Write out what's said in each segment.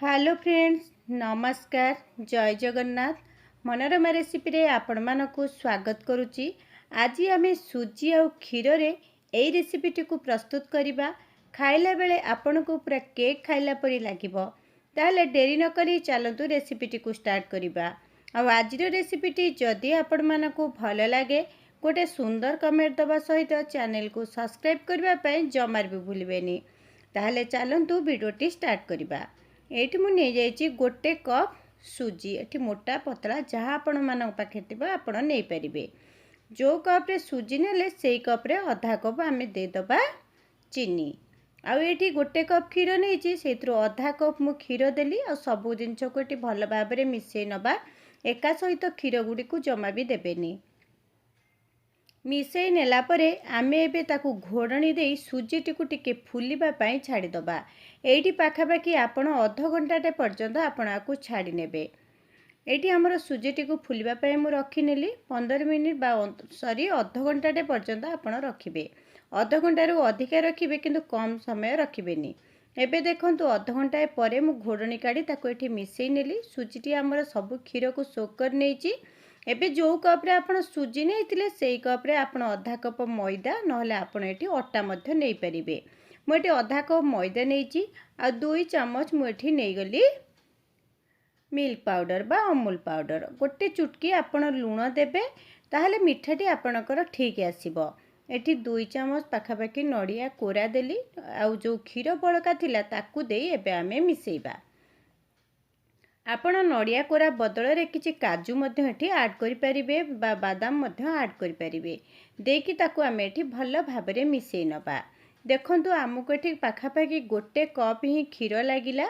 Hello friends, नमस्कार। जय Jagannath. Manorama recipe रे आपण मानकु स्वागत करुच्ची। आज आम सुजी और क्षीर रे एई रेसिपीटी को प्रस्तुत करिबा। खाइला बेले आपण को पूरा केक खाइला परी लागिबो। ताहले डेरी न करी चलतु रेसिपीटी को स्टार्ट करिबा। और आज रेसिपीटी जदि आपण मानकु भल लागे गोटे सुंदर कमेंट दबा सहित चैनल को सब्सक्राइब करबा पई जमार भी भूलिबेनी। ताहले चलतु वीडियोटी स्टार्ट करिबा। एठी मु नहीं जाइए गोटे कप सुजी। एठी मोटा पतला जहाँ आपण मान पाखे आपण नहीं पारे। जो कप रे सुजी नेले से कप रे अधा कप आम देदबा चीनी। आउ एठी गोटे कप क्षीर नहीं से अधा कप मु क्षीर देली। आ सबू जिनस को ये भल भाव में मिसई नवा। एका सहित क्षीर गुड़ी को जमा भी देबेनी। मिसई नेला परे आमे एबे ताकू घोड़नी दे सुजीटी को टिके फुलिबा पाई छाड़ी दबा। एठी पाखापाखि आपण अध घंटाटे पर्यंत आपण आकु छाड़ी नेबे। एठी हमर सुजीटी को फुलिबा पाई मु रखी नेली 15 मिनिट बा सॉरी अध घंटाटे पर्यंत आपण रखिबे। अध घंटारू अधिका रखिबे किंतु कम समय रखिबेनी। एबे देखंतु अध घंटाए परे मु घोड़नी काढ़ी ताकू एठी मिसई नेली। सुजीटी हमर सब क्षीर को सोक कर नेची। एबे जो कप रे आपण सुजी नहीं से कप रे आपण अधा कप मैदा नहले आपण एठी अटा मध्य नहीं परिबे। मुझे अधा कप मैदा नहीं आ 2 चम्मच मुझे नहीं गली मिल्क पाउडर बा अमूल पाउडर। गोटे चुटकी आपण लुण देबे ताहले मिठाटी आपणकर ठीक आसीबो। एठी 2 चम्मच पाखापाखि नड़िया कोरा देली। आ जो क्षीर बड़का थिला ताकू देई एबे आमे मिसेइबा। आपण नड़िया कोरा बदल रे किछि काजू मध्य एठी ऐड करि परिबे बा बादाम मध्य ऐड करि परिबे। देकी ताकू आमे एठी भल भाव में मिसेई नबा। देखंतु आमको एठी पाखापाखि गोटे कप ही क्षीर लागिला।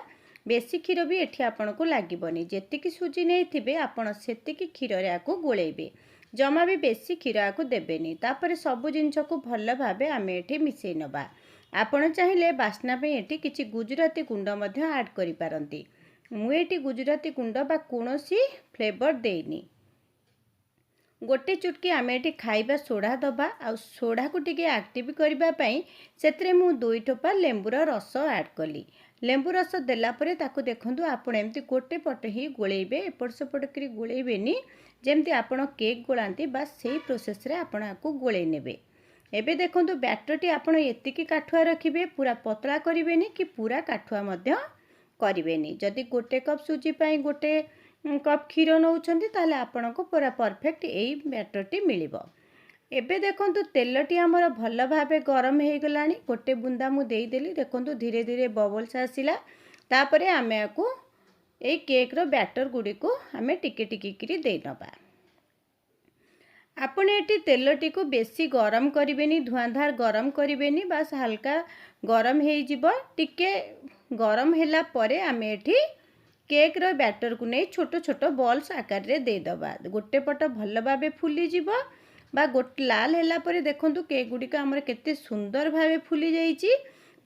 बेसी क्षीर भी एठी आपण को लागिबनी। जेतिकी सुजी नहीं थिबे आपण सेतिकी क्षीर रे आकु गोळेबे। जमा भी बेसी क्षीर आकु देबेनी। तापरे सबु जिंस को भल भाबे आमे एठी मिसेई नबा। आपण चाहिले बास्ना पे एठी किछि गुजराती गुंड मध्य ऐड करि पारंती। मु एठी गुजराती गुंड बा कोनोसी फ्लेवर देनी। गोटे चुटकी आम एठी खाइबा सोडा दबा। आ सोडा को टिके एक्टिव करबा पई सेतरे मु 2 ठोपा लेंबूर रस ऐड कली। लेंबू रस देला परे ताकू देखंतु आपण एमती गोटे पट ही गोळेबे। एपट सेपट करी गोळेबेनी। जेमती आपण केक गोळांती बस सेही प्रोसेस रे आपण आकू गोळेई नेबे। एबे देखंतु बैटरटी आपण एतिकी काठुआ रखिबे। पूरा पतला करिवेनी कि पूरा काठुआ मध्य करिवेनी। जदि गोटे कप सुजी पाई गोटे कप क्षीर नौछंती ताले आपण को पूरा परफेक्ट एई बैटरटी मिलिबो। एबे देखंतु तेलटी हमर भल भाबे गरम हे गलानी। गोटे बुंदा मु देई देली। देखंतु धीरे धीरे बबल्स आसिला। तापरे आमे आकु एई केक रो बैटर गुडी को आमे टिके टिके करी देई नबा। आपण एटी तेलटी को बेसी गरम करिवेनी, धुआंधार गरम करिवेनी। बस हल्का गरम हे जिवो। टिके गरम होला परे आमे एठी केक रो बैटर को नहीं छोट छोट बॉल्स आकार रे दे दबा। गोटे पट भल भाबे फुली जिवो बा गोटे लाल होला परे देखंतु केक गुडी का हमर केते सुंदर भाबे फुली जाईची।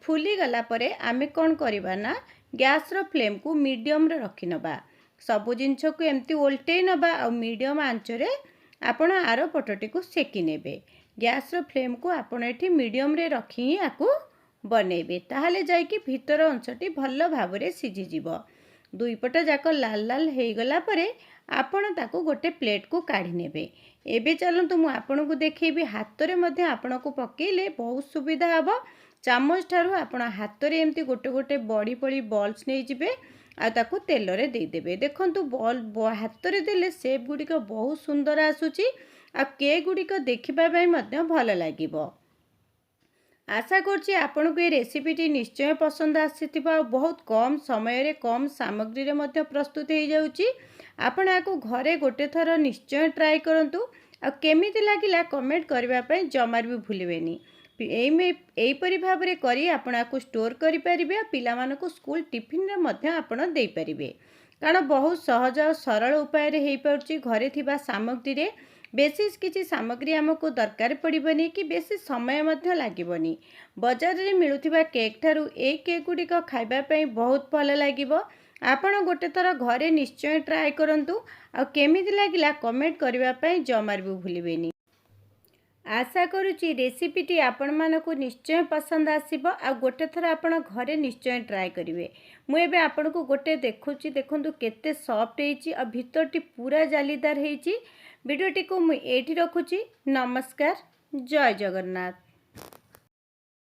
फुली गला परे आमे कोन करबा ना गैस रो फ्लेम को मीडियम रे रखि नबा। सबु जिंस को एमती ओल्टेई नबा। आ मीडियम आंच रे आपण आरो पटटी को सेकी नेबे। गैस रो फ्लेम को आपण एठी मीडियम रे रखी ही आकू बनेबे। ताहले जाई कि भीतर अंशटी भल भाव में सिझी जिवो। दुई पट जाक लाल लाल हो गला परे आपण ताकू गोटे प्लेट को काढ़ी नेबे। एबे चलंतु मु आपण को देखैबी हाथ रे मध्य आपण को पकेइले बहुत सुविधा हबो। चामच ठारू आपण हाथ रे एमती गोटे गोटे बड़ी बड़ी बॉल्स नै जिबे। आ ताकू तेल रे दे देबे। देखंतु बॉल हाथ रे देले शेप गुडी को बहुत सुंदर आसुची। आ केक गुडी को देखिबा पई मध्य भल लागिबो। आशा करछि आपन को ये रेसिपीटी निश्चय पसंद आसीथिबा। बहुत कम समय रे कम सामग्री रे मध्य प्रस्तुत हो जाउची। आपण आको घरे गोटे थर निश्चय ट्राई करंतु। आ केमिति लागिला कमेंट करबा पई जमार भी भूलिबेनी। एई परि भाव रे करी आपण आको स्टोर करि परिबे। पिला मानको को स्कूल टिफिन रे मध्य आपण देई परिबे। कारण बहुत सहज और सरल उपाय रे हेई परची। घरे थिबा सामग्री रे बेसी किसी सामग्री आमको दरकार पड़बनी कि बेसी समय मध्य लागिबनी। बाजार रे मिलुथिबा केक ठारू ए केक गुडिक खाइबा पई बहुत भल लागिबो। आपण गोटे थर घरे निश्चय ट्राई करंतु। आ केमिति लागिला कमेंट करबा पई जमार भी भूलिबेनी। आशा करुच्ची रेसिपीटी आपण मानकु निश्चय पसंद आसीबो आ गोटे थर आपण घरे निश्चय ट्राए करिवे। मु एबे आपनको गोटे देखुची देखंतु केते सॉफ्ट हेची आ भितरटी पूरा जालीदार हेची। वीडियोटी को मु एठी रखुची। नमस्कार, जय जगन्नाथ।